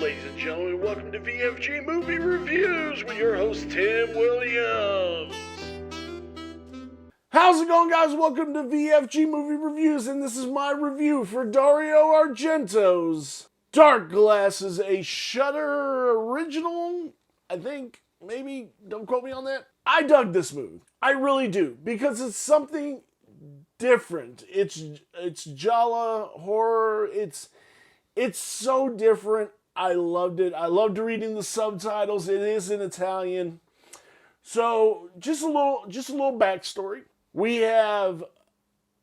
Ladies and gentlemen, welcome to VFG Movie Reviews with your host, Tim Williams. How's it going, guys? Welcome to VFG Movie Reviews, and this is my review for Dario Argento's Dark Glasses, a Shudder original, I think. Maybe, don't quote me on that. I dug this movie. I really do, because it's something different. It's Giallo horror. It's so different. I loved it. I loved reading the subtitles. It is in Italian. So, just a little backstory. We have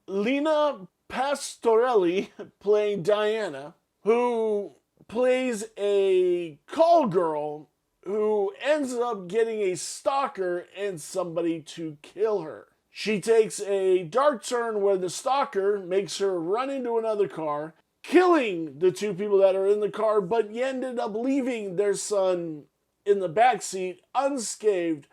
Lina Pastorelli playing Diana, who plays a call girl who ends up getting a stalker and somebody to kill her. She takes a dark turn where the stalker makes her run into another car, killing the two people that are in the car, but you ended up leaving their son in the backseat unscathed,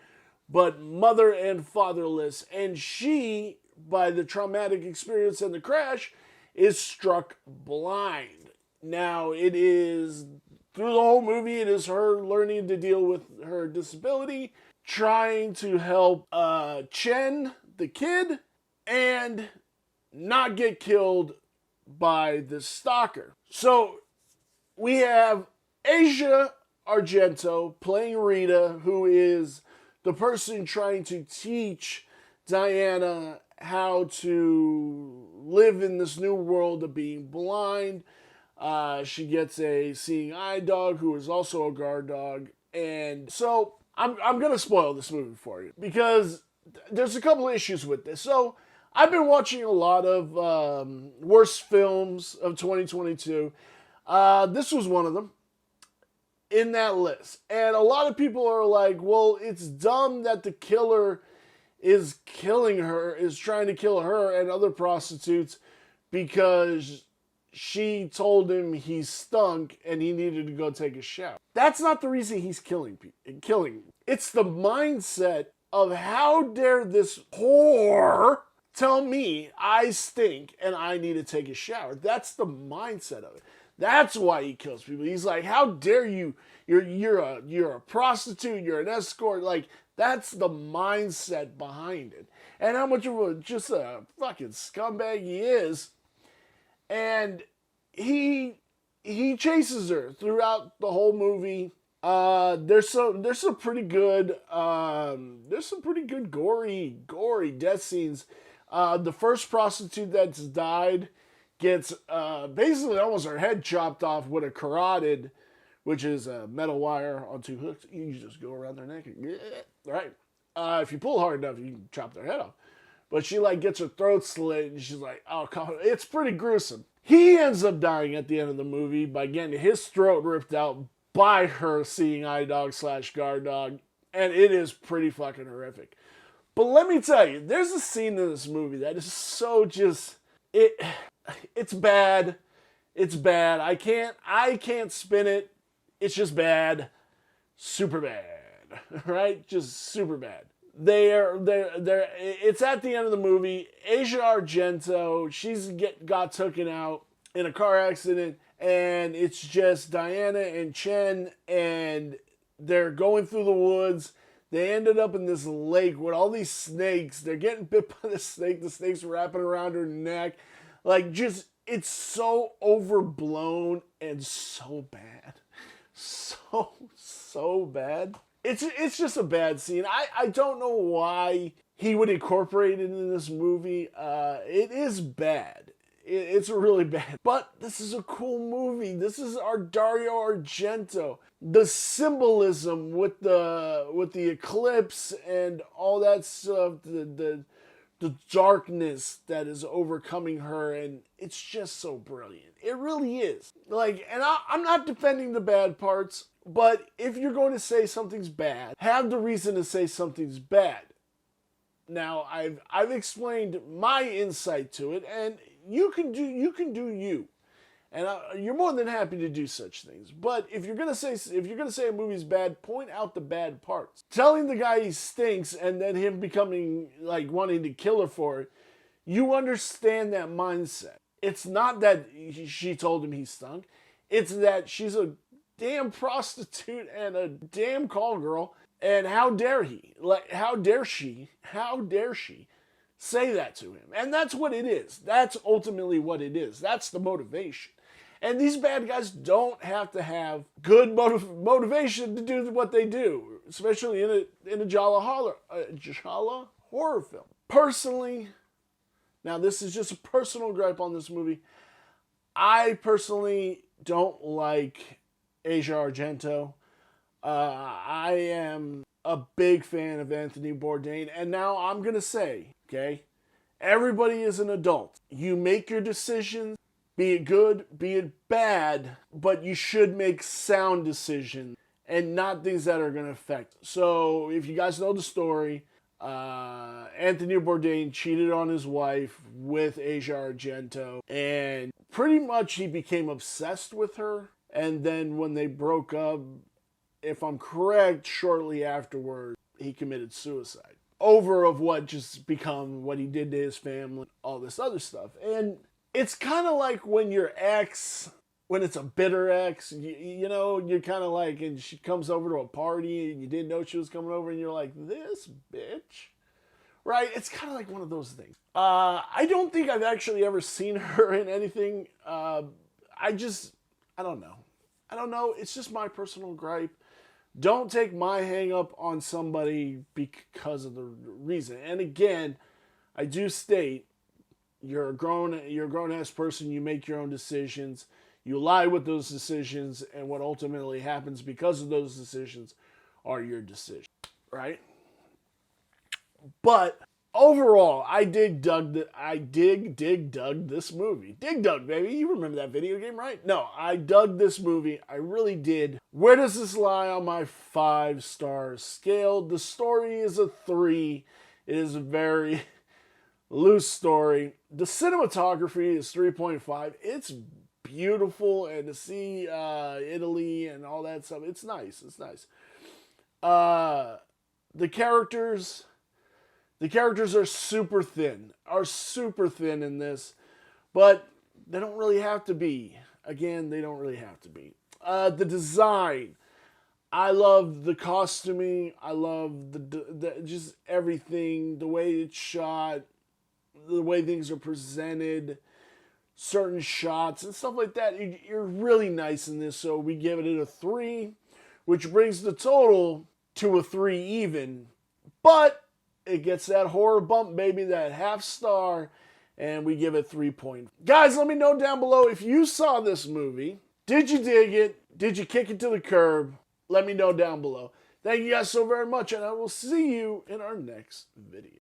but mother and fatherless. And she, by the traumatic experience and the crash, is struck blind. Now, it is, through the whole movie, it is her learning to deal with her disability, trying to help Chen, the kid, and not get killed by the stalker. So we have Asia Argento playing Rita, who is the person trying to teach Diana how to live in this new world of being blind. She gets a seeing eye dog who is also a guard dog. And so I'm going to spoil this movie for you because there's a couple of issues with this. So I've been watching a lot of worst films of 2022. This was one of them in that list. And a lot of people are like, well, it's dumb that the killer is trying to kill her and other prostitutes because she told him he stunk and he needed to go take a shower. That's not the reason he's killing people. It's the mindset of how dare this whore tell me I stink and I need to take a shower. That's the mindset of it. That's why he kills people. He's like, how dare you? You're a prostitute. You're an escort. Like, that's the mindset behind it. And how much of just a fucking scumbag he is. And he chases her throughout the whole movie. There's some pretty good gory death scenes. The first prostitute that's died gets basically almost her head chopped off with a carotid, which is a metal wire on two hooks. You just go around their neck and right. If you pull hard enough, you can chop their head off. But she gets her throat slit and she's like, oh, it's pretty gruesome. He ends up dying at the end of the movie by getting his throat ripped out by her seeing eye dog / guard dog. And it is pretty fucking horrific. But let me tell you, there's a scene in this movie that is so it's bad. It's bad. I can't spin it. It's just bad. Super bad. Right? Just super bad. It's at the end of the movie. Asia Argento, she's got taken out in a car accident, and it's just Diana and Chen, and they're going through the woods. They ended up in this lake with all these snakes. They're getting bit by the snake. The snake's wrapping around her neck. It's so overblown and so bad. So bad. It's just a bad scene. I don't know why he would incorporate it in this movie. It is bad. It's really bad. But this is a cool movie. This is our Dario Argento. The symbolism with the eclipse and all that stuff, the darkness that is overcoming her, and it's just so brilliant. It really is. And I'm not defending the bad parts, but if you're going to say something's bad, have the reason to say something's bad. Now, I've explained my insight to it, and you can do you. And you're more than happy to do such things. But if you're gonna say a movie's bad, point out the bad parts. Telling the guy he stinks and then him becoming wanting to kill her for it, you understand that mindset. It's not that she told him he stunk. It's that she's a damn prostitute and a damn call girl. And how dare he? Like, how dare she? How dare she say that to him? And that's what it is. That's ultimately what it is. That's the motivation. And these bad guys don't have to have good motivation to do what they do, especially in a Jala horror film. Personally, now this is just a personal gripe on this movie. I personally don't like Asia Argento. I am a big fan of Anthony Bourdain, and now I'm gonna say, okay, everybody is an adult. You make your decisions, be it good, be it bad, but you should make sound decisions and not things that are gonna affect. So if you guys know the story, Anthony Bourdain cheated on his wife with Asia Argento, and pretty much he became obsessed with her. And then when they broke up, if I'm correct, shortly afterward, he committed suicide. Over of what just become what he did to his family, all this other stuff. And it's kind of like when your ex, when it's a bitter ex, you know, you're kind of like, and she comes over to a party and you didn't know she was coming over and you're like, this bitch, right? It's kind of like one of those things. I don't think I've actually ever seen her in anything. I don't know. I don't know. It's just my personal gripe. Don't take my hang up on somebody because of the reason. And again, I do state, you're a grown-ass person, you make your own decisions, you lie with those decisions, and what ultimately happens because of those decisions are your decisions, right? But overall, I dug this movie. Dig dug, baby. You remember that video game, right? No, I dug this movie. I really did. Where does this lie on my 5-star scale? The story is a 3. It is a very loose story. The cinematography is 3.5. It's beautiful, and to see Italy and all that stuff, it's nice. It's nice. The characters are super thin in this, but they don't really have to be. Again, they don't really have to be. The design, I love the costuming. I love the just everything, the way it's shot, the way things are presented, certain shots and stuff like that. You're really nice in this, so we give it a 3, which brings the total to a 3 even. But it gets that horror bump, baby, that half star, and we give it 3 points. Guys, let me know down below if you saw this movie. Did you dig it? Did you kick it to the curb? Let me know down below. Thank you guys so very much, and I will see you in our next video.